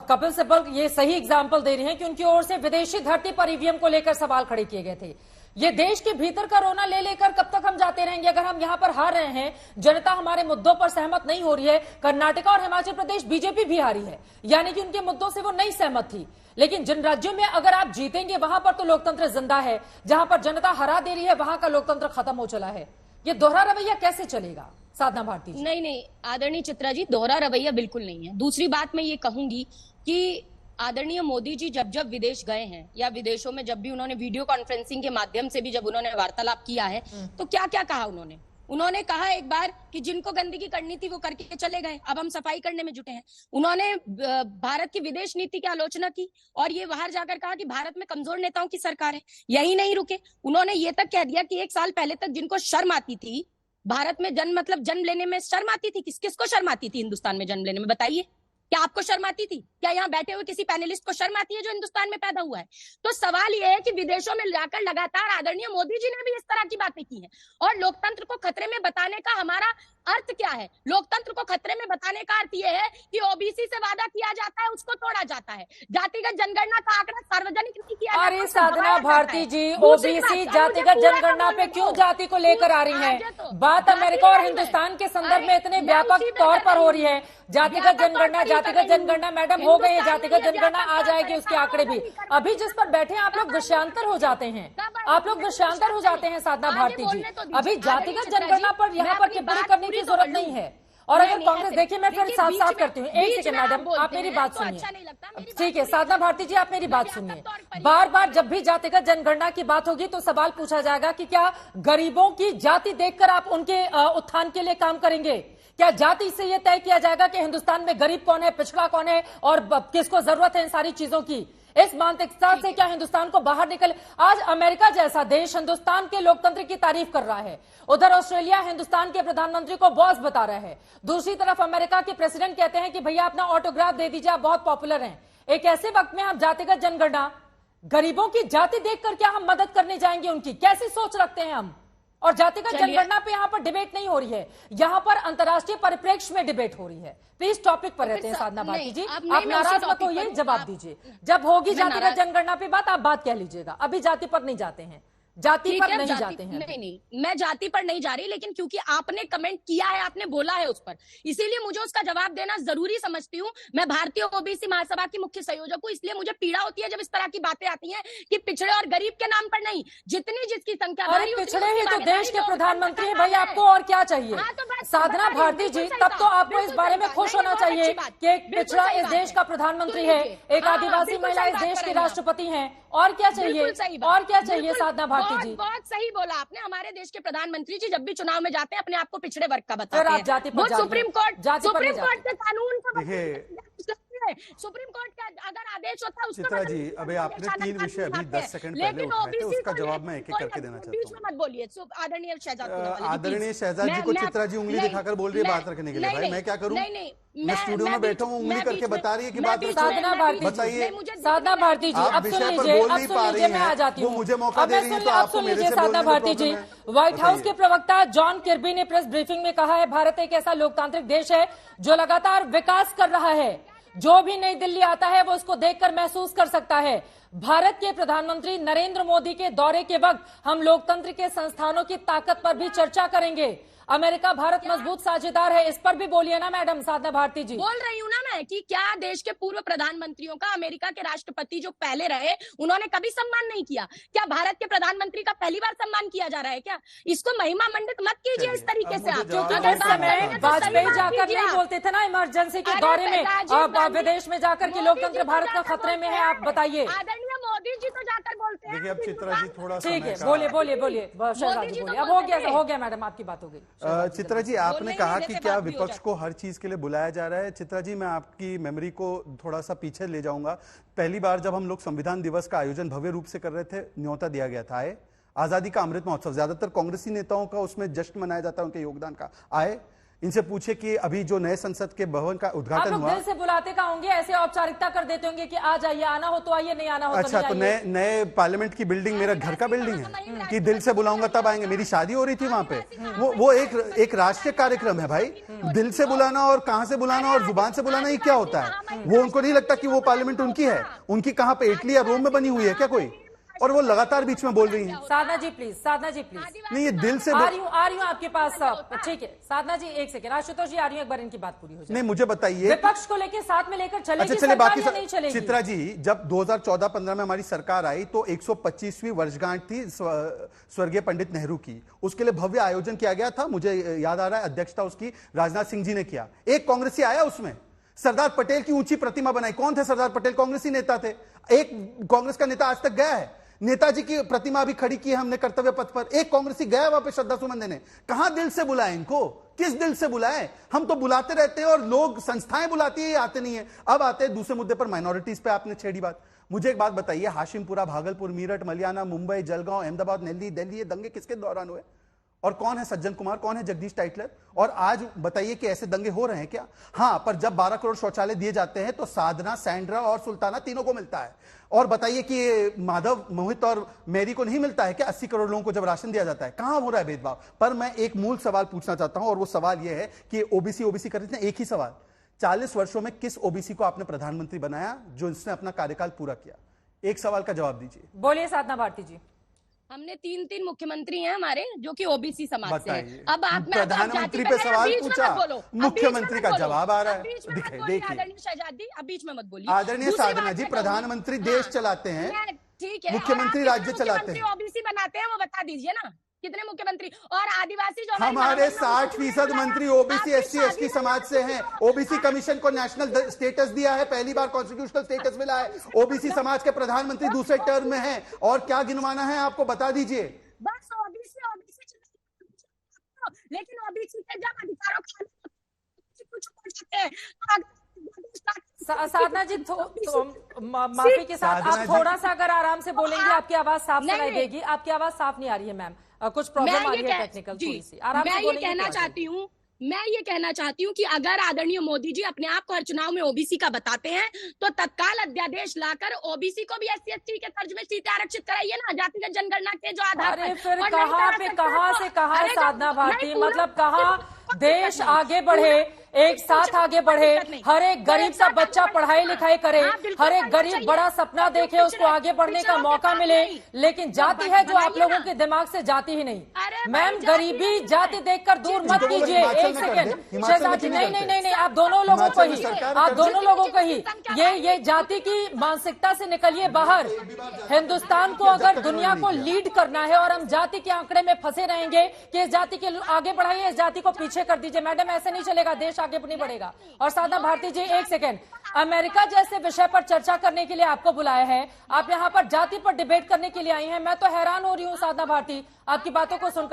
कपिल सिब्बल ये सही एग्जाम्पल दे रही हैं कि उनकी ओर से विदेशी धरती पर ईवीएम को लेकर सवाल खड़े किए गए थे। ये देश के भीतर का रोना ले लेकर कब तक हम जाते रहेंगे? अगर हम यहां पर हार रहे हैं, जनता हमारे मुद्दों पर सहमत नहीं हो रही है, कर्नाटका और हिमाचल प्रदेश बीजेपी भी हारी है, यानी कि उनके मुद्दों से वो नहीं सहमत थी। लेकिन जिन राज्यों में अगर आप जीतेंगे वहां पर तो लोकतंत्र जिंदा है, जहां पर जनता हरा दे रही है वहां का लोकतंत्र खत्म हो चला है। ये दोहरा रवैया कैसे चलेगा साधना भारती जी? नहीं आदरणीय चित्रा जी, दोहरा रवैया बिल्कुल नहीं है। दूसरी बात मैं ये कहूंगी कि आदरणीय मोदी जी जब जब विदेश गए हैं या विदेशों में जब भी उन्होंने वीडियो कॉन्फ्रेंसिंग के माध्यम से भी जब उन्होंने वार्तालाप किया है तो क्या क्या कहा उन्होंने कहा एक बार कि जिनको गंदगी करनी थी वो करके चले गए, अब हम सफाई करने में जुटे हैं। उन्होंने भारत की विदेश नीति की आलोचना की और ये बाहर जाकर कहा कि भारत में कमजोर नेताओं की सरकार है। यही नहीं रुके, उन्होंने ये तक कह दिया कि 1 साल पहले तक जिनको शर्म आती थी भारत में जन्म लेने में शर्म आती थी, किस को शर्म आती थी हिंदुस्तान में जन्म लेने में? बताइए, क्या आपको शर्म आती थी? क्या यहाँ बैठे हुए किसी पैनलिस्ट को शर्म आती है जो हिंदुस्तान में पैदा हुआ है? तो सवाल यह है कि विदेशों में जाकर लगातार आदरणीय मोदी जी ने भी इस तरह की बातें की हैं और लोकतंत्र को खतरे में बताने का हमारा अर्थ क्या है? लोकतंत्र को खतरे में बताने का अर्थ यह है कि ओबीसी से वादा किया जाता है, उसको तोड़ा जाता है। जातिगत जनगणना का आंकड़ा सार्वजनिक नहीं किया जाता। अरे साधना भारती जी, ओबीसी जातिगत जनगणना पे क्यों जाति को लेकर आ रही है? बात अमेरिका और हिंदुस्तान के संदर्भ में इतने व्यापक तौर पर हो रही है। जातिगत जनगणना मैडम हो गई है, जातिगत जनगणना आ जाएगी, उसके आंकड़े भी। अभी जिस पर बैठे आप लोग विषयांतर हो जाते हैं, साधना भारती जी। अभी जातिगत जनगणना पर यहाँ पर टिप्पणी करने की जरूरत नहीं है। और अगर कांग्रेस, देखिए मैं फिर साफ साफ करती हूँ, एक सेकंड मैडम, आप मेरी बात सुनिए। ठीक है साधना भारती जी, आप मेरी बात सुनिए। बार बार जब भी जातिगत जनगणना की बात होगी तो सवाल पूछा जाएगा कि क्या गरीबों की जाति देखकर आप उनके उत्थान के लिए काम करेंगे? क्या जाति से यह तय किया जाएगा कि हिंदुस्तान में गरीब कौन है, पिछड़ा कौन है और किसको जरूरत है इन सारी चीजों की? इस मानसिकता से क्या हिंदुस्तान को बाहर निकल? आज अमेरिका जैसा देश हिंदुस्तान के लोकतंत्र की तारीफ कर रहा है, उधर ऑस्ट्रेलिया हिंदुस्तान के प्रधानमंत्री को बॉस बता रहा है, दूसरी तरफ अमेरिका के प्रेसिडेंट कहते हैं कि भैया अपना ऑटोग्राफ दे दीजिए, आप बहुत पॉपुलर हैं। एक ऐसे वक्त में हम जातिगत जनगणना, गरीबों की जाति देखकर क्या हम मदद करने जाएंगे? उनकी कैसी सोच रखते हैं हम? और जातिगत जनगणना पे यहाँ पर डिबेट नहीं हो रही है, यहाँ पर अंतर्राष्ट्रीय परिप्रेक्ष्य में डिबेट हो रही है। प्लीज टॉपिक पर रहते हैं साधना भारती जी, आप नाराज मत होइए, जवाब दीजिए। जब होगी जातिगत जनगणना पे बात, आप बात कह लीजिएगा। अभी जाति पर नहीं जाते हैं, जाति पर नहीं जाते हैं। नहीं, मैं जाति पर नहीं जा रही, लेकिन क्योंकि आपने कमेंट किया है, आपने बोला है उस पर, इसीलिए मुझे उसका जवाब देना जरूरी समझती हूँ। मैं भारतीय ओबीसी महासभा की मुख्य संयोजक हूँ, इसलिए मुझे पीड़ा होती है जब इस तरह की बातें आती हैं कि पिछड़े और गरीब के नाम पर नहीं, जितनी जिसकी संख्या। अरे पिछड़े ही तो देश के प्रधानमंत्री है भाई, आपको और क्या चाहिए? साधना भारती जी, तब तो आपको इस बारे में खुश होना चाहिए कि एक पिछड़ा इस देश का प्रधानमंत्री है, एक आदिवासी महिला इस देश की राष्ट्रपति है। और क्या चाहिए? और क्या चाहिए साधना भारती जी? बहुत सही बोला आपने। हमारे देश के प्रधानमंत्री जी जब भी चुनाव में जाते हैं अपने आप को पिछड़े वर्ग का बताते हैं। जाति पर सुप्रीम कोर्ट के कानून को, सुप्रीम कोर्ट का अगर आदेश होता है चित्रा जी, अभी आपने 3 विषय अभी 10 सेकंड पहले उठाए थे, उसका जवाब मैं एक एक करके देना चाहता हूँ। मत बोलिए आदरणीय शहजाद जी को चित्रा जी उंगली दिखाकर बोल रही है बात रखने के लिए। भाई मैं क्या करूँ? मैं स्टूडियो में बैठा हूँ, उंगली करके बता रही है कि बात बताइए। साधना भारती जी, अब सुन लीजिए, मैं आ जाती हूँ। मुझे मौका दे रही है तो आपको मेरे से साधना भारती जी, व्हाइट हाउस के प्रवक्ता जॉन किर्बी ने प्रेस ब्रीफिंग में कहा है, भारत एक ऐसा लोकतांत्रिक देश है जो लगातार विकास कर रहा है। जो भी नई दिल्ली आता है वो उसको देखकर महसूस कर सकता है। भारत के प्रधानमंत्री नरेंद्र मोदी के दौरे के वक्त हम लोकतंत्र के संस्थानों की ताकत पर भी चर्चा करेंगे। अमेरिका भारत मजबूत साझेदार है, इस पर भी बोलिए ना मैडम साधना भारती जी। बोल रही हूँ ना मैं कि क्या देश के पूर्व प्रधानमंत्रियों का, अमेरिका के राष्ट्रपति जो पहले रहे, उन्होंने कभी सम्मान नहीं किया? क्या भारत के प्रधानमंत्री का पहली बार सम्मान किया जा रहा है क्या? इसको महिमा मंडित मत कीजिए इस तरीके से आप। वाजपेयी जाकर नहीं बोलते थे ना इमरजेंसी के दौरे में, विदेश में जाकर के लोकतंत्र भारत का खतरे में है, आप बताइए। आदरणीय मोदी जी तो जाकर बोलते हैं। देखिए अब चित्रा जी थोड़ा, ठीक है, बोलिए। अब हो गया मैडम, आपकी बात हो गई। चित्रा जी, आपने कहा कि क्या विपक्ष को हर चीज के लिए बुलाया जा रहा है? चित्रा जी, मैं आपकी मेमोरी को थोड़ा सा पीछे ले जाऊंगा। पहली बार जब हम लोग संविधान दिवस का आयोजन भव्य रूप से कर रहे थे, न्योता दिया गया था, आए? आजादी का अमृत महोत्सव, ज्यादातर कांग्रेसी नेताओं का उसमें जश्न मनाया जाता है उनके योगदान का, आए? इनसे पूछे कि अभी जो नए संसद के भवन का आप उद्घाटन लोग हुआ। दिल से बुलाते का होंगे, ऐसे औपचारिकता कर देते होंगे कि आ जाइए, आना हो तो आइए, नहीं आना हो तो अच्छा, नहीं तो आइए। नए पार्लियामेंट की बिल्डिंग मेरा घर का बिल्डिंग है कि दिल से बुलाऊंगा तब आएंगे? मेरी शादी हो रही थी वहां पे, वो एक राष्ट्रीय कार्यक्रम है भाई। दिल से बुलाना और कहां से बुलाना और जुबान से बुलाना, ये क्या होता है? वो उनको नहीं लगता कि वो पार्लियामेंट उनकी है? उनकी कहां पे, इटली या रोम में बनी हुई है क्या कोई? और वो लगातार बीच में बोल रही हैं। साधना जी प्लीज, साधना जी प्लीज। नहीं, ये दिल से आ रही हूँ आपके पास सब, ठीक है साधना जी, एक सेकंड। आशुतोष जी आ रही हूँ, एक बार इनकी बात पूरी हो जाए। नहीं, मुझे बताइए, विपक्ष को लेकर साथ में लेकर चलेगी अच्छा चले सरकार बाकी या नहीं चलेगी? चित्रा जी, जब 2014-15 में हमारी सरकार आई तो 125वीं वर्षगांठ थी स्वर्गीय पंडित नेहरू की। उसके लिए भव्य आयोजन किया गया था, मुझे याद आ रहा है अध्यक्षता उसकी राजनाथ सिंह जी ने किया। एक कांग्रेसी आया उसमें, सरदार पटेल की ऊंची प्रतिमा बनाई। कौन थे सरदार पटेल? कांग्रेसी नेता थे। एक कांग्रेस का नेता आज तक गया है? नेताजी की प्रतिमा भी खड़ी की है हमने कर्तव्य पथ पर, एक कांग्रेसी गया वहां पे श्रद्धा सुमन देने? कहां दिल से बुलाए इनको? किस दिल से बुलाए? हम तो बुलाते रहते हैं और लोग, संस्थाएं बुलाती है, आते नहीं है। अब आते हैं दूसरे मुद्दे पर, माइनॉरिटीज पे आपने छेड़ी बात। मुझे एक बात बताइए, हाशिमपुरा, भागलपुर, मीरठ, मलियाना, मुंबई, जलगांव, अहमदाबाद, दिल्ली, ये दंगे किसके दौरान हुए? और कौन है सज्जन कुमार, कौन है जगदीश टाइटलर? और आज बताइए कि ऐसे दंगे हो रहे हैं क्या? हाँ, पर जब 12 करोड़ शौचालय दिए जाते हैं तो साधना, सैंड्रा और सुल्ताना तीनों को मिलता है। और बताइए कि माधव, मोहित और मैरी को नहीं मिलता है क्या? 80 करोड़ लोगों को जब राशन दिया जाता है, कहां हो रहा है भेदभाव? पर मैं एक मूल सवाल पूछना चाहता हूं, और वो सवाल यह है कि ओबीसी कर रहे थे। एक ही सवाल, 40 वर्षों में किस ओबीसी को आपने प्रधानमंत्री बनाया जो इसने अपना कार्यकाल पूरा किया? एक सवाल का जवाब दीजिए। बोलिए साधना भारती जी। हमने 3 मुख्यमंत्री हैं हमारे जो कि ओबीसी समाज से हैं। अब आप प्रधानमंत्री पे सवाल पूछा, मुख्यमंत्री का जवाब आ रहा है। देखिए आदरणीय शहजादी, अब बीच में मत बोलिए। आदरणीय साधना जी, प्रधानमंत्री देश चलाते हैं, ठीक है, मुख्यमंत्री राज्य चलाते हैं। ओबीसी बनाते हैं वो बता दीजिए ना, कितने मुख्यमंत्री? और आदिवासी जो हमारे 60% मंत्री ओबीसी SC/ST समाज से हैं। ओबीसी कमीशन को नेशनल स्टेटस दिया है, पहली बार कॉन्स्टिट्यूशनल स्टेटस मिला है। ओबीसी समाज के प्रधानमंत्री दूसरे टर्म में हैं। और क्या गिनवाना है आपको, बता दीजिए। बस ओबीसी, लेकिन ओबीसी के जब अधिकारों साधना जी, माफी के साथ आप थोड़ा सा अगर आराम से बोलेंगे, आपकी आवाज साफ सुनाई देगी। आपकी आवाज साफ नहीं आ रही है मैम, कुछ प्रॉब्लम आ रही है टेक्निकल, थोड़ी सी आराम से बोलेंगे। मैं ये कहना चाहती हूँ कि अगर आदरणीय मोदी जी अपने आप को हर चुनाव में ओबीसी का बताते हैं तो तत्काल अध्यादेश लाकर ओबीसी को भी SC/ST के तर्ज में सीटें आरक्षित कराइए ना, जातिगत जनगणना के जो आधार पर। फिर कहाँ पे, कहाँ से कहाँ है साधना भारती? मतलब कहाँ देश आगे बढ़े, एक साथ आगे बढ़े, हर एक गरीब का बच्चा पढ़ाई लिखाई करे, हर एक गरीब बड़ा सपना देखे, उसको आगे बढ़ने का मौका मिले, लेकिन जाति है जो आप लोगों के दिमाग से जाती ही नहीं। मैम, गरीबी जाति देखकर दूर मत कीजिए। एक सेकेंड शहजादी, नहीं, आप दोनों लोगों को ही, आप दोनों लोगों को ही, ये जाति की मानसिकता से निकलिए बाहर। हिंदुस्तान को अगर दुनिया को लीड करना है और हम जाति के आंकड़े में फंसे रहेंगे कि इस जाति के आगे बढ़ाइए, इस जाति को पीछे कर दीजिए, मैडम ऐसे नहीं चलेगा, देश आगे नहीं बढ़ेगा। और साधना भारती जी, एक सेकेंड, अमेरिका जैसे विषय पर चर्चा करने के लिए आपको बुलाया है, आप यहाँ पर जाति पर डिबेट करने के लिए आई हैं। मैं तो हैरान हो रही हूँ साधना भारती, आपकी बातों को सुनकर।